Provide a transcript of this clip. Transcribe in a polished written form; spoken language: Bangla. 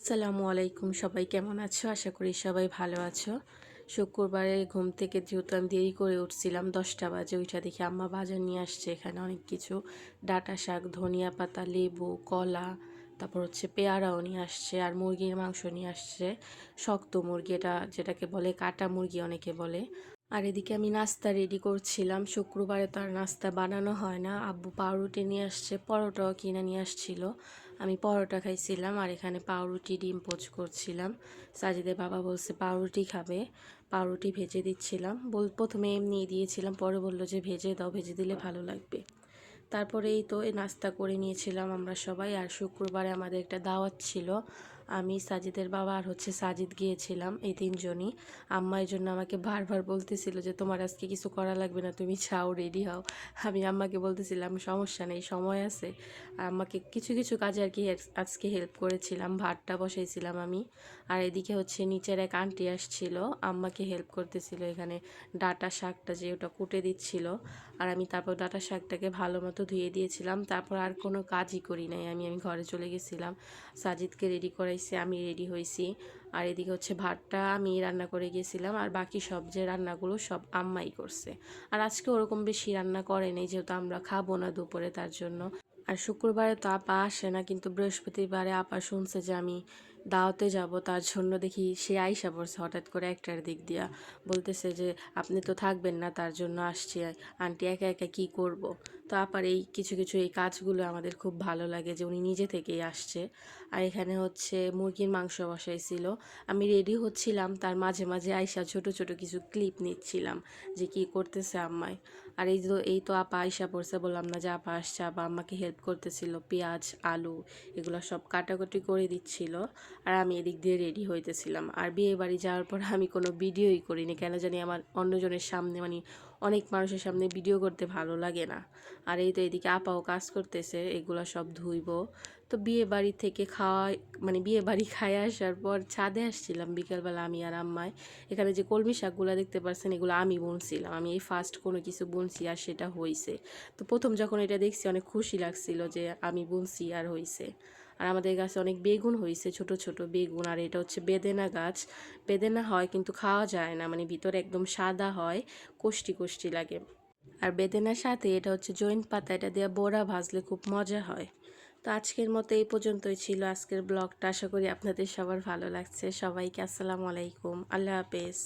আসসালামু আলাইকুম, সবাই কেমন আছো? আশা করি সবাই ভালো আছো। শুক্রবারে ঘুম থেকে যেহেতু আমি দেরি করে উঠছিলাম, 10টা বাজে, ওইটা দেখে আম্মা বাজার নিয়ে আসছে। এখানে অনেক কিছু ডাঁটা শাক, ধনিয়া পাতা, লেবু, কলা, তারপর হচ্ছে পেয়ারাও নিয়ে আসছে, আর মুরগির মাংস নিয়ে আসছে। শক্ত মুরগি, এটা যেটাকে বলে কাটা মুরগি অনেকে বলে। আর এদিকে আমি নাস্তা রেডি করছিলাম। শুক্রবারে তো আর নাস্তা বানানো হয় না। আব্বু পাউরুটি নিয়ে আসছে, পরোটাও কিনে নিয়ে আসছিল। আমি পরোটা খাইছিলাম, আর এখানে পাউরুটি ডিম পোচ করছিলাম। সাজিদের বাবা বলছে পাউরুটি খাবে, পাউরুটি ভেজে দিচ্ছিলাম। প্রথমে এমনি দিয়েছিলাম, পরে বললো যে ভেজে দাও, ভেজে দিলে ভালো লাগবে। তারপরে এই তো এই নাস্তা করে নিয়েছিলাম আমরা সবাই। আর শুক্রবারে আমাদের একটা দাওয়াত ছিল। আমি, সাজিদের বাবা আর হচ্ছে সাজিদ গিয়েছিলাম, এই তিনজনই। আম্মা এই জন্য আমাকে বারবার বলতেছিল যে তোমার আজকে কিছু করা লাগবে না, তুমি যাও, রেডি হও। আমি আম্মাকে বলতেছিলাম সমস্যা নেই, সময় আছে। আম্মাকে কিছু কিছু কাজে আর কি আজকে হেল্প করেছিলাম। ভাতটা বসাইছিলাম আমি। আর এদিকে হচ্ছে নিচের এক আন্টি আসছিল, আম্মাকে হেল্প করতেছিল এখানে ডাঁটা শাকটা যে ওটা কুটে দিচ্ছিল। আর আমি তারপর ডাঁটা শাকটাকে ভালো মতো ধুয়ে দিয়েছিলাম। তারপর আর কোনো কাজই করি নাই, আমি ঘরে চলে গেছিলাম। সাজিদকে রেডি করাইছে, আমি রেডি হয়েছি। আর এদিকে হচ্ছে ভাতটা আমি রান্না করে গেছিলাম, আর বাকি সব যে রান্নাগুলো সব আম্মাই করছে। আর আজকে ওরকম বেশি রান্না করে নেই, যেহেতু আমরা খাবো না দুপুরে, তার জন্য। আর শুক্রবারে তো আপা আসে না, কিন্তু বৃহস্পতিবারে আপা শুনছে যে আমি দাওয়াতে যাব, তার জন্য দেখি সে আইসা পড়ছে হঠাৎ করে একটার দিক দিয়া। বলতেছে যে আপনি তো থাকবেন না, তার জন্য আসছি, আন্টি একা একা কী করব। তো আপার এই কিছু কিছু এই কাজগুলো আমাদের খুব ভালো লাগে যে উনি নিজে থেকেই আসছে। আর এখানে হচ্ছে মুরগির মাংস বসাইছিল। আমি রেডি হচ্ছিলাম, তার মাঝে মাঝে আইসা ছোট ছোট কিছু ক্লিপ নিচ্ছিলাম যে কি করতেছে আম্মাই। আর এই তো আপা আইসা পড়ছে, বললাম না যে আপা আসছে। আপা আম্মাকে হেল্প করতেছিল, পেঁয়াজ, আলু এগুলো সব কাটাকুটি করে দিচ্ছিল। আর আমি এদিক দিয়ে রেডি হইতেছিলাম। আর বিয়ে বাড়ি যাওয়ার পর আমি কোনো ভিডিওই করিনি, কেন জানি আমার অন্যজনের সামনে, মানে অনেক মানুষের সামনে ভিডিও করতে ভালো লাগে না। আর এই তো এদিকে আপাও কাজ করতেছে, এগুলো সব ধুইব। তো বিয়ে বাড়ি থেকে খাওয়া, মানে বিয়ে বাড়ি খায় আসার পর ছাদে আসছিলাম বিকেলবেলা আমি আর আম্মায়। এখানে যে কলমি শাকগুলো দেখতে পাচ্ছেন, এগুলো আমি বুনছিলাম। আমি এই ফার্স্ট কোনো কিছু বুনছি, আর সেটা হয়েছে। তো প্রথম যখন এটা দেখছি অনেক খুশি লাগছিল যে আমি বুনছি আর হয়েছে। আর আমাদের গাছে অনেক বেগুন হয়েছে, ছোট ছোট বেগুন। আর এটা হচ্ছে বেদেনা গাছ। বেদেনা হয় কিন্তু খাওয়া যায় না, মানে ভিতরে একদম সাদা হয়, কষ্টি কষ্টি লাগে। আর বেদেনার সাথে এটা হচ্ছে জৈন পাতা, এটা দিয়ে বড়া ভাজলে খুব মজা হয়। তো আজকের মতো এই পর্যন্তই ছিল আজকের ব্লগটা। আশা করি আপনাদের সবার ভালো লাগছে। সবাইকে আসসালামু আলাইকুম, আল্লাহ হাফেজ।